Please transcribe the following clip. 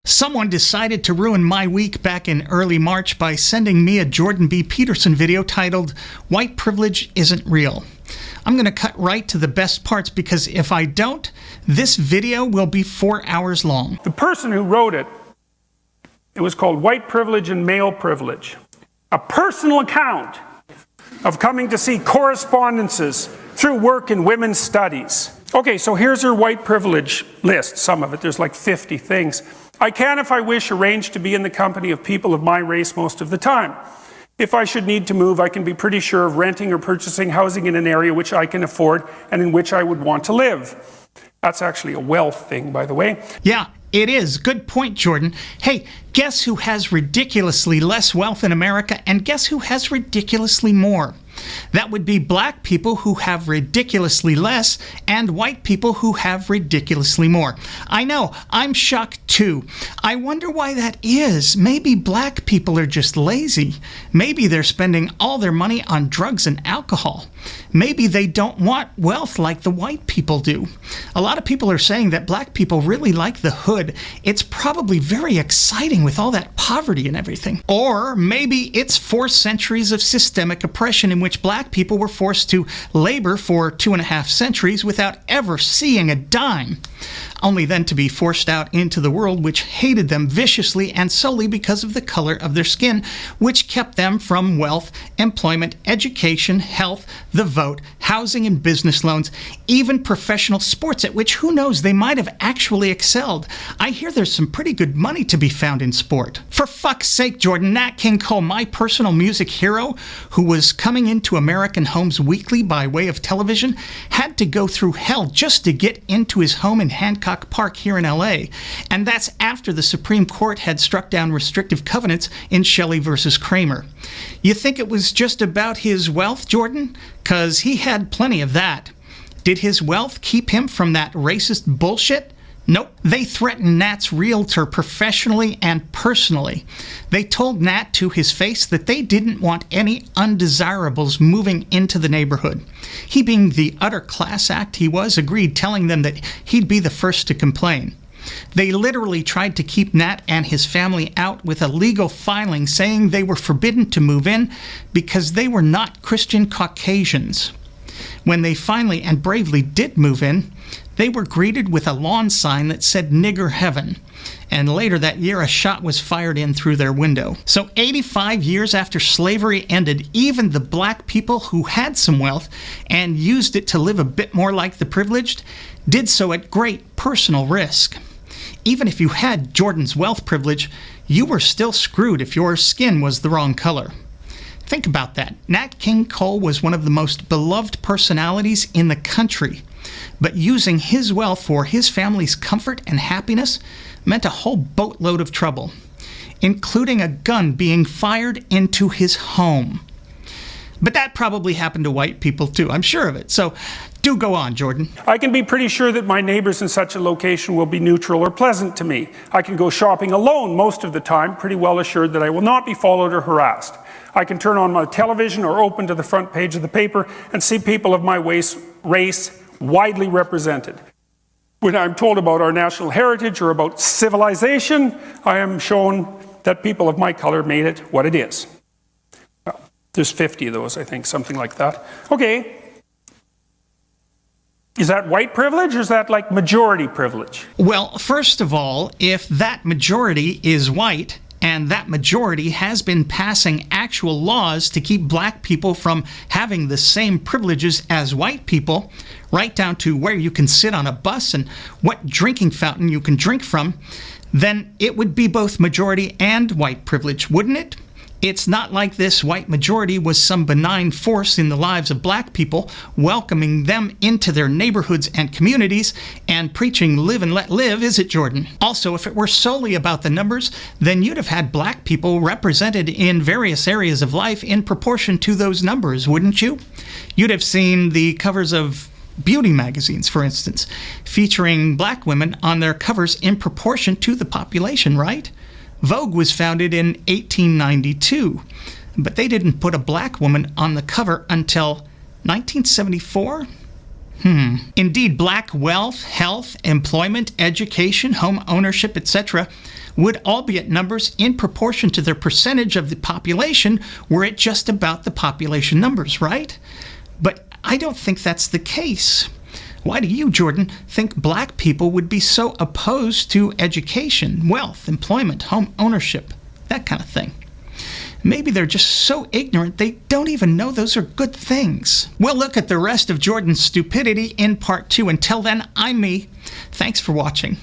Someone decided to ruin my week back in early March by sending me a Jordan B. Peterson video titled, "White Privilege Isn't Real." I'm going to cut right to the best parts because if I don't, this video will be 4 hours long. The person who wrote it, it was called White Privilege and Male Privilege. A personal account of coming to see correspondences through work in women's studies. Okay, so here's her white privilege list, some of it. There's like 50 things. I can, if I wish, arrange to be in the company of people of my race most of the time. If I should need to move, I can be pretty sure of renting or purchasing housing in an area which I can afford and in which I would want to live. That's actually a wealth thing, by the way. Yeah, it is. Good point, Jordan. Hey, guess who has ridiculously less wealth in America, and guess who has ridiculously more? That would be black people who have ridiculously less and white people who have ridiculously more. I know, I'm shocked too. I wonder why that is. Maybe black people are just lazy. Maybe they're spending all their money on drugs and alcohol. Maybe they don't want wealth like the white people do. A lot of people are saying that black people really like the hood. It's probably very exciting with all that poverty and everything. Or maybe it's 4 centuries of systemic oppression in which black people were forced to labor for 2.5 centuries without ever seeing a dime, only then to be forced out into the world which hated them viciously and solely because of the color of their skin, which kept them from wealth, employment, education, health, the vote, housing and business loans, even professional sports at which who knows they might have actually excelled. I hear there's some pretty good money to be found in sport. For fuck's sake, Jordan, Nat King Cole, my personal music hero, who was coming into American homes weekly by way of television, had to go through hell just to get into his home in Hancock Park here in LA. And that's after the Supreme Court had struck down restrictive covenants in Shelley versus Kramer. You think it was just about his wealth, Jordan? 'Cause he had plenty of that. Did his wealth keep him from that racist bullshit? Nope. They threatened Nat's realtor professionally and personally. They told Nat to his face that they didn't want any undesirables moving into the neighborhood. He, being the utter class act he was, agreed, telling them that he'd be the first to complain. They literally tried to keep Nat and his family out with a legal filing saying they were forbidden to move in because they were not Christian Caucasians. When they finally and bravely did move in, they were greeted with a lawn sign that said "Nigger Heaven," and later that year a shot was fired in through their window. So 85 years after slavery ended, even the black people who had some wealth and used it to live a bit more like the privileged did so at great personal risk. Even if you had Jordan's wealth privilege, you were still screwed if your skin was the wrong color. Think about that. Nat King Cole was one of the most beloved personalities in the country, but using his wealth for his family's comfort and happiness meant a whole boatload of trouble, including a gun being fired into his home. But that probably happened to white people too, I'm sure of it. So do go on, Jordan. I can be pretty sure that my neighbors in such a location will be neutral or pleasant to me. I can go shopping alone most of the time, pretty well assured that I will not be followed or harassed. I can turn on my television or open to the front page of the paper and see people of my race widely represented. When I'm told about our national heritage or about civilization, I am shown that people of my color made it what it is. Well, there's 50 of those, I think, something like that. Okay. Is that white privilege or is that like majority privilege? Well, first of all, if that majority is white, and that majority has been passing actual laws to keep black people from having the same privileges as white people, right down to where you can sit on a bus and what drinking fountain you can drink from, then it would be both majority and white privilege, wouldn't it? It's not like this white majority was some benign force in the lives of black people, welcoming them into their neighborhoods and communities and preaching live and let live, is it, Jordan? Also, if it were solely about the numbers, then you'd have had black people represented in various areas of life in proportion to those numbers, wouldn't you? You'd have seen the covers of beauty magazines, for instance, featuring black women on their covers in proportion to the population, right? Vogue was founded in 1892, but they didn't put a black woman on the cover until 1974? Indeed, black wealth, health, employment, education, home ownership, etc. would all be at numbers in proportion to their percentage of the population were it just about the population numbers, right? But I don't think that's the case. Why do you, Jordan, think black people would be so opposed to education, wealth, employment, home ownership, that kind of thing? Maybe they're just so ignorant they don't even know those are good things. We'll look at the rest of Jordan's stupidity in part 2. Until then, I'm me. Thanks for watching.